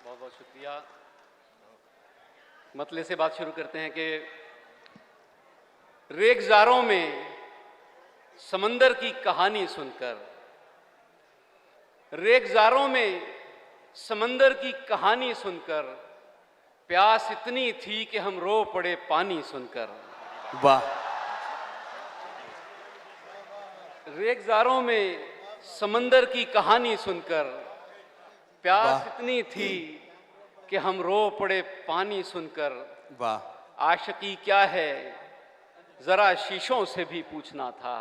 बहुत बहुत शुक्रिया। मतले से बात शुरू करते हैं कि रेगजारों में समंदर की कहानी सुनकर, रेगजारों में समंदर की कहानी सुनकर प्यास इतनी थी कि हम रो पड़े पानी सुनकर। वाह। रेगजारों में समंदर की कहानी सुनकर प्यास वाह। इतनी थी कि हम रो पड़े पानी सुनकर। वाह। आशिकी क्या है जरा शीशों से भी पूछना था।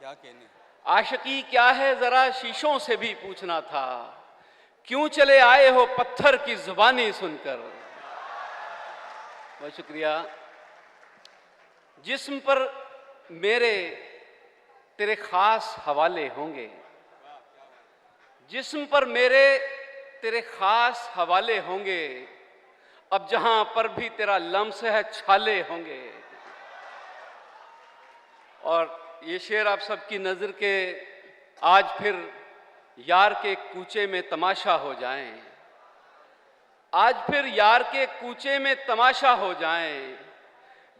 क्या कहने। आशिकी क्या है जरा शीशों से भी पूछना था। क्यों चले आए हो पत्थर की जुबानी सुनकर। बहुत शुक्रिया। जिस्म पर मेरे तेरे खास हवाले होंगे, जिस्म पर मेरे तेरे खास हवाले होंगे। अब जहां पर भी तेरा लम्स है छाले होंगे। और ये शेर आप सबकी नज़र के आज फिर यार के कूचे में तमाशा हो जाएं, आज फिर यार के कूचे में तमाशा हो जाएं।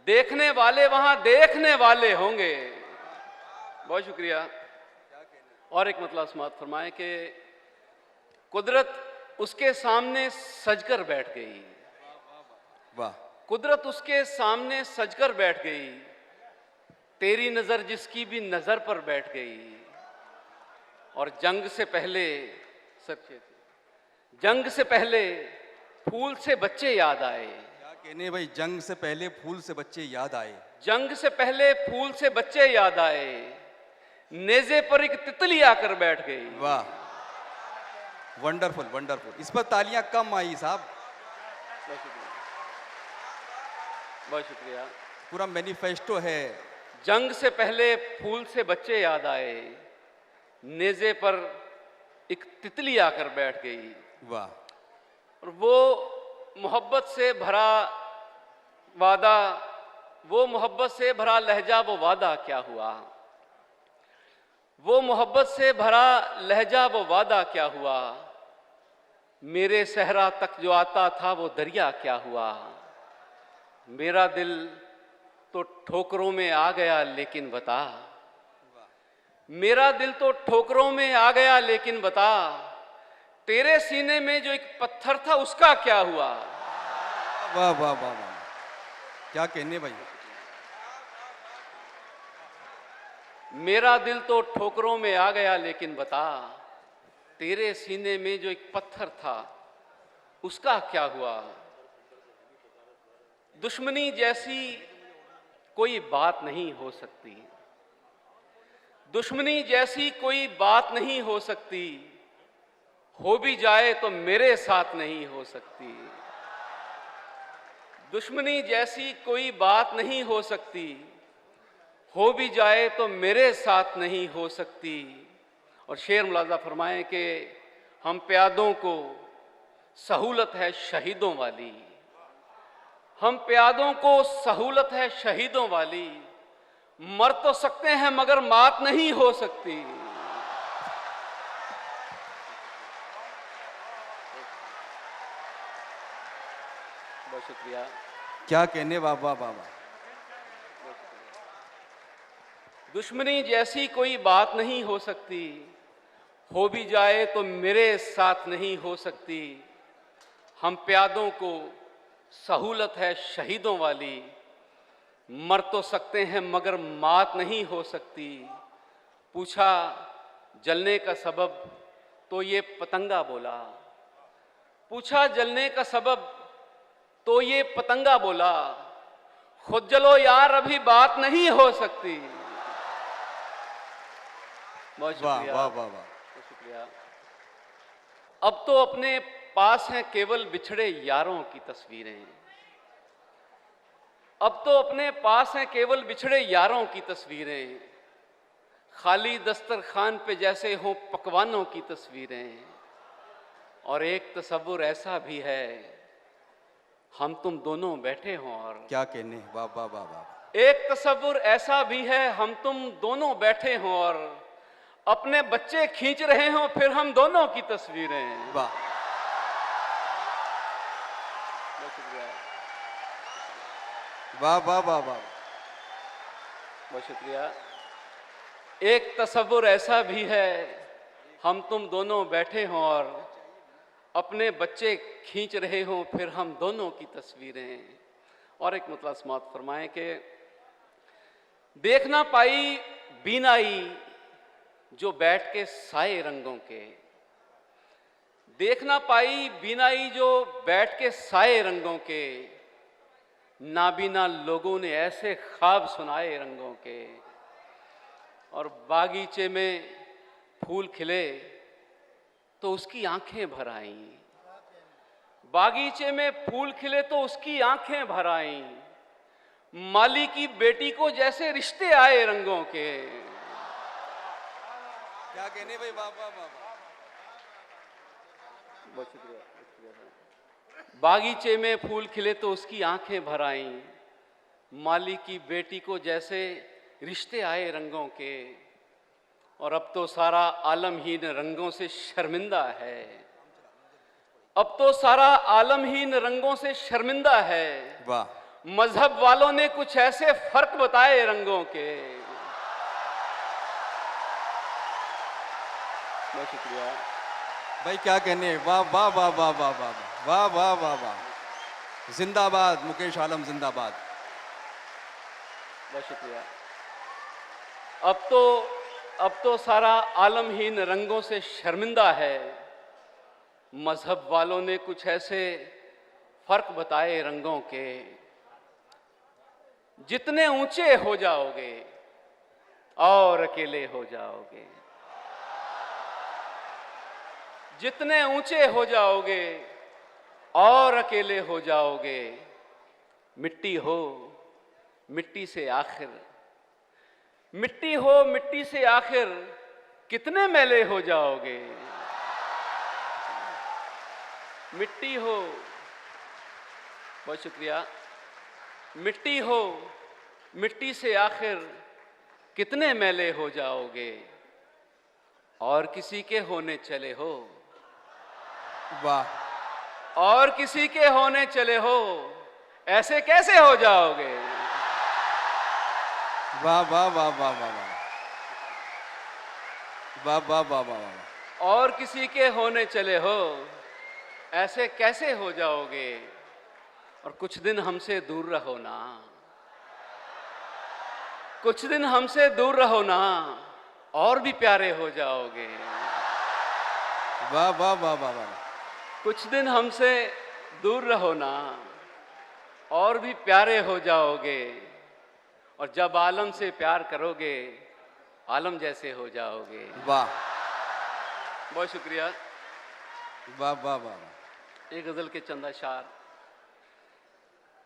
देखने वाले वहां देखने वाले होंगे। बहुत शुक्रिया। और एक मतलब समाअत फरमाएं कि कुदरत उसके सामने सजकर बैठ गई। वाह। कुदरत उसके सामने सजकर बैठ गई। तेरी नजर जिसकी भी नजर पर बैठ गई। और जंग से पहले सच्चे, जंग से पहले फूल से बच्चे याद आए। क्या कहने भाई, जंग से पहले फूल से बच्चे याद आए। जंग से पहले फूल से बच्चे याद आए। नेजे पर एक तितली आकर बैठ गई। वाह, वंडरफुल वंडरफुल। इस पर तालियां कम आई साहब। बहुत शुक्रिया, बहुत शुक्रिया। पूरा मैनिफेस्टो है। जंग से पहले फूल से बच्चे याद आए। नेजे पर एक तितली आकर बैठ गई। वाह। और वो मोहब्बत से भरा वादा, वो मोहब्बत से भरा लहजा, वो वादा क्या हुआ। वो मोहब्बत से भरा लहजा, वो वादा क्या हुआ। मेरे सहरा तक जो आता था वो दरिया क्या हुआ। मेरा दिल तो ठोकरों में आ गया लेकिन बता। मेरा दिल तो ठोकरों में आ गया लेकिन बता। तेरे सीने में जो एक पत्थर था उसका क्या हुआ। वाह वाह वाह वाह, क्या कहने भाई। मेरा दिल तो ठोकरों में आ गया लेकिन बता। तेरे सीने में जो एक पत्थर था उसका क्या हुआ। दुश्मनी जैसी कोई बात नहीं हो सकती। दुश्मनी जैसी कोई बात नहीं हो सकती। हो भी जाए तो मेरे साथ नहीं हो सकती। दुश्मनी जैसी कोई बात नहीं हो सकती। हो भी जाए तो मेरे साथ नहीं हो सकती। और शेर मुलाजा फरमाएं कि हम प्यादों को सहूलत है शहीदों वाली। हम प्यादों को सहूलत है शहीदों वाली। मर तो सकते हैं मगर मात नहीं हो सकती। बहुत शुक्रिया। क्या कहने। वाह वाह वाह वाह। दुश्मनी जैसी कोई बात नहीं हो सकती। हो भी जाए तो मेरे साथ नहीं हो सकती। हम प्यादों को सहूलत है शहीदों वाली। मर तो सकते हैं मगर मात नहीं हो सकती। पूछा जलने का सबब तो ये पतंगा बोला। पूछा जलने का सबब तो ये पतंगा बोला। खुद जलो यार अभी बात नहीं हो सकती। बहुत वाह शुक्रिया, वाह वाह वाह। बहुत शुक्रिया। अब तो अपने पास हैं केवल बिछड़े यारों की तस्वीरें। अब तो अपने पास हैं केवल बिछड़े यारों की तस्वीरें। खाली दस्तरखान पे जैसे हों पकवानों की तस्वीरें। और एक तसव्वुर ऐसा भी है हम तुम दोनों बैठे हों। और क्या कहने। वाह वाह वाह वाह। एक तसव्वुर ऐसा भी है हम तुम दोनों बैठे हों और अपने बच्चे खींच रहे हों फिर हम दोनों की तस्वीरें। वाह। बहुत शुक्रिया। वाह वाह वाह वाह। बहुत शुक्रिया। एक तसव्वुर ऐसा भी है, हम तुम दोनों बैठे हों और अपने बच्चे खींच रहे हों, फिर हम दोनों की तस्वीरें। और एक मतलब समाप्त फरमाएं कि देख ना पाई बीनाई जो बैठ के साए रंगों के, देख ना पाई बीनाई जो बैठ के साए रंगों के, नाबीना लोगों ने ऐसे ख्वाब सुनाए रंगों के। और बागीचे में फूल खिले तो उसकी आंखें भर आईं, बागीचे में फूल खिले तो उसकी आंखें भर आईं, माली की बेटी को जैसे रिश्ते आए रंगों के। क्या कहने भाई, वाह वाह वाह वाह। बहुत शुक्रिया। बागीचे में फूल खिले तो उसकी आंखें भर आईं, माली की बेटी को जैसे रिश्ते आए रंगों के। और अब तो सारा आलम ही इन रंगों से शर्मिंदा है, अब तो सारा आलम ही इन रंगों से शर्मिंदा है। वाह। मजहब वालों ने कुछ ऐसे फर्क बताए रंगों के। बहुत शुक्रिया भाई, क्या कहने, वाह वाह वाह वाह वाह वाह वाह वाह वाह वाह। जिंदाबाद मुकेश आलम, जिंदाबाद। बहुत शुक्रिया। अब तो सारा आलम ही इन रंगों से शर्मिंदा है, मजहब वालों ने कुछ ऐसे फर्क बताए रंगों के। जितने ऊंचे हो जाओगे और अकेले हो जाओगे, जितने ऊंचे हो जाओगे और अकेले हो जाओगे। मिट्टी हो मिट्टी से आखिर, मिट्टी हो मिट्टी से आखिर कितने मैले हो जाओगे। मिट्टी हो, बहुत शुक्रिया। मिट्टी हो मिट्टी से आखिर कितने मैले हो जाओगे, और किसी के होने चले हो। वाह। और किसी के होने चले हो, ऐसे कैसे हो जाओगे। वाह वाह वाह वाह वाह वाह वाह वाह वाह वाह वाह। और किसी के होने चले हो, ऐसे कैसे हो जाओगे। और कुछ दिन हमसे दूर रहो ना, कुछ दिन हमसे दूर रहो ना, और भी प्यारे हो जाओगे। वाह वाह वाह वाह वाह। कुछ दिन हमसे दूर रहो ना, और भी प्यारे हो जाओगे। और जब आलम से प्यार करोगे, आलम जैसे हो जाओगे। वाह। बहुत शुक्रिया। वाह वाह वाह। एक गजल के चंद अशार।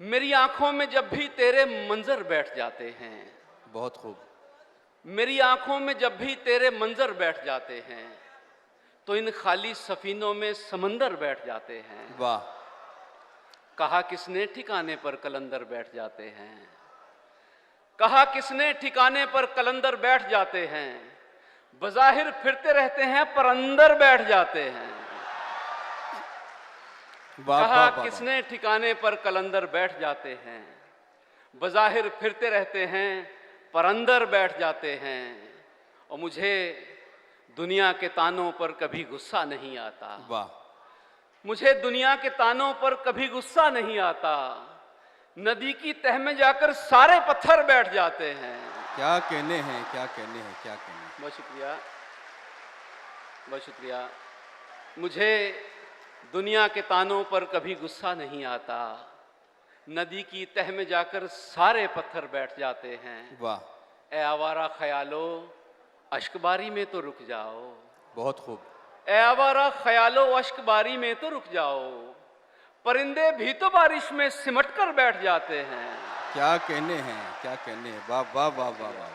मेरी आंखों में जब भी तेरे मंजर बैठ जाते हैं, बहुत खूब। मेरी आंखों में जब भी तेरे मंजर बैठ जाते हैं, तो इन खाली सफीनों में समंदर बैठ जाते हैं। वाह। कहा किसने ठिकाने पर कलंदर बैठ जाते हैं, कहा किसने ठिकाने पर कलंदर बैठ जाते हैं। बज़ाहिर फिरते रहते हैं पर अंदर बैठ जाते हैं। कहा किसने ठिकाने पर कलंदर बैठ जाते हैं। बज़ाहिर फिरते रहते हैं पर अंदर बैठ जाते हैं। और मुझे दुनिया के तानों पर कभी गुस्सा नहीं आता। वाह। मुझे दुनिया के तानों पर कभी गुस्सा नहीं आता। नदी की तह में जाकर सारे पत्थर बैठ जाते हैं। क्या कहने हैं, क्या कहने हैं, क्या कहने हैं। बहुत शुक्रिया, बहुत शुक्रिया। मुझे दुनिया के तानों पर कभी गुस्सा नहीं आता। नदी की तह में जाकर सारे पत्थर बैठ जाते हैं। वाह। ए आवारा ख्यालो, अश्कबारी में तो रुक जाओ। बहुत खूब। ए आवारा ख्यालो, अश्कबारी में तो रुक जाओ। परिंदे भी तो बारिश में सिमट कर बैठ जाते हैं। क्या कहने हैं, क्या कहने हैं। वाह वाह वाह वाह वाह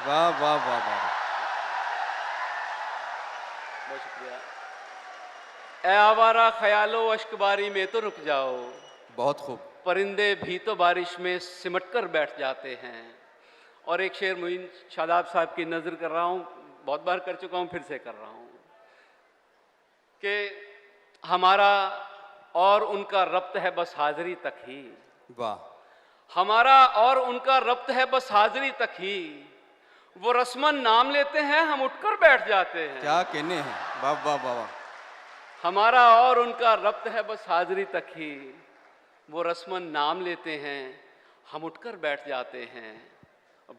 वाह वाह वाह वाह। बहुत शुक्रिया। ए आवारा ख्यालो, अश्कबारी में तो रुक जाओ। बहुत खूब। परिंदे भी तो बारिश में सिमट कर बैठ जाते हैं। और एक शेर मोइन शादाब साहब की नज़र कर रहा हूँ, बहुत बार कर चुका हूँ, फिर से कर रहा हूँ कि हमारा और उनका रब्त है बस हाजिरी तक ही। वाह, हमारा और उनका रब्त है बस हाजिरी तक ही। वो रस्मन नाम लेते हैं, हम उठकर बैठ जाते हैं। क्या कहने हैं, वाह वाह वाह वाह। हमारा और उनका रब्त है बस हाजिरी तक ही। वो रस्मन नाम लेते हैं, हम उठकर बैठ जाते हैं।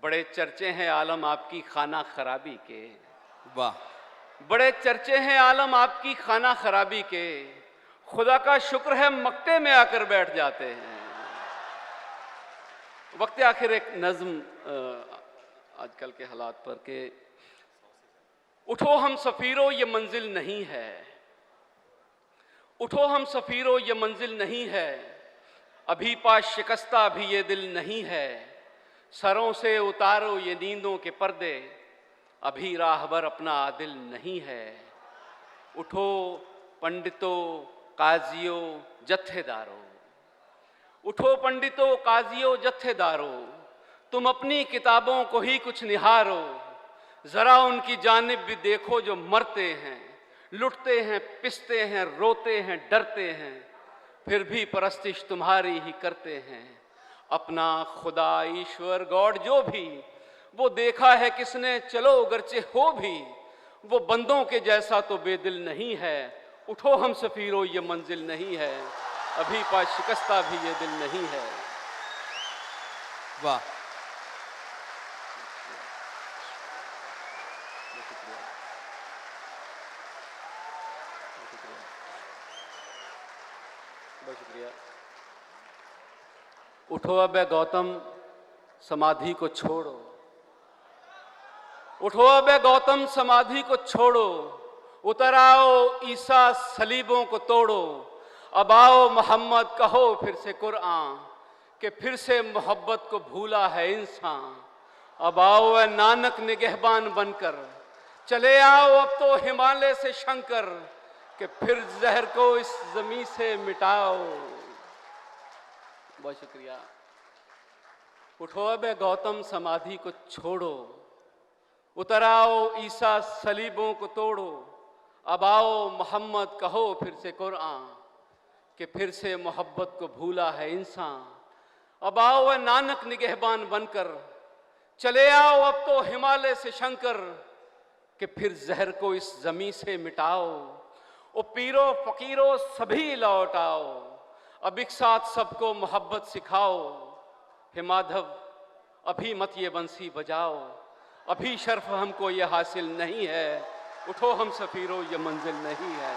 बड़े चर्चे हैं आलम आपकी खाना खराबी के। वाह, बड़े चर्चे हैं आलम आपकी खाना खराबी के। खुदा का शुक्र है मक्ते में आकर बैठ जाते हैं। वक्त आखिर एक नज्म आजकल के हालात पर के, उठो हम सफीरों ये मंजिल नहीं है। उठो हम सफीरों ये मंजिल नहीं है। अभी पास शिकस्ता भी ये दिल नहीं है। सरों से उतारो ये नींदों के पर्दे, अभी राहबर अपना आदिल नहीं है। उठो पंडितों काजियों जत्थेदारों, उठो पंडितों काजियों जत्थेदारों, तुम अपनी किताबों को ही कुछ निहारो। जरा उनकी जानिब भी देखो जो मरते हैं, लुटते हैं, पिसते हैं, रोते हैं, डरते हैं, फिर भी परस्तिश तुम्हारी ही करते हैं। अपना खुदा ईश्वर गॉड जो भी, वो देखा है किसने, चलो गरचे हो भी, वो बंदों के जैसा तो बेदिल नहीं है। उठो हम सफीरों ये मंजिल नहीं है। अभी पास शिकस्ता भी ये दिल नहीं है। वाह, बहुत शुक्रिया। उठो अब ए गौतम समाधि को छोड़ो। उठो अब ए गौतम समाधि को छोड़ो। उतर आओ ईसा सलीबों को तोड़ो। अब आओ मोहम्मद कहो फिर से कुरान, कि फिर से मोहब्बत को भूला है इंसान। अब आओ ए नानक निगहबान बनकर, चले आओ अब तो हिमालय से शंकर, कि फिर जहर को इस जमीन से मिटाओ। बहुत शुक्रिया। उठो अब ए गौतम समाधि को छोड़ो। उतर आओ ईसा सलीबों को तोड़ो। अब आओ मोहम्मद कहो फिर से कुरान, कि फिर से मोहब्बत को भूला है इंसान। अब आओ ए नानक निगहबान बनकर, चले आओ अब तो हिमालय से शंकर, कि फिर जहर को इस जमीन से मिटाओ। ओ पीरो फकीरों सभी लौट आओ, अब एक साथ सबको मोहब्बत सिखाओ। हे माधव अभी मत ये बंसी बजाओ, अभी शर्फ हमको ये हासिल नहीं है। उठो हम सफीरों ये मंजिल नहीं है।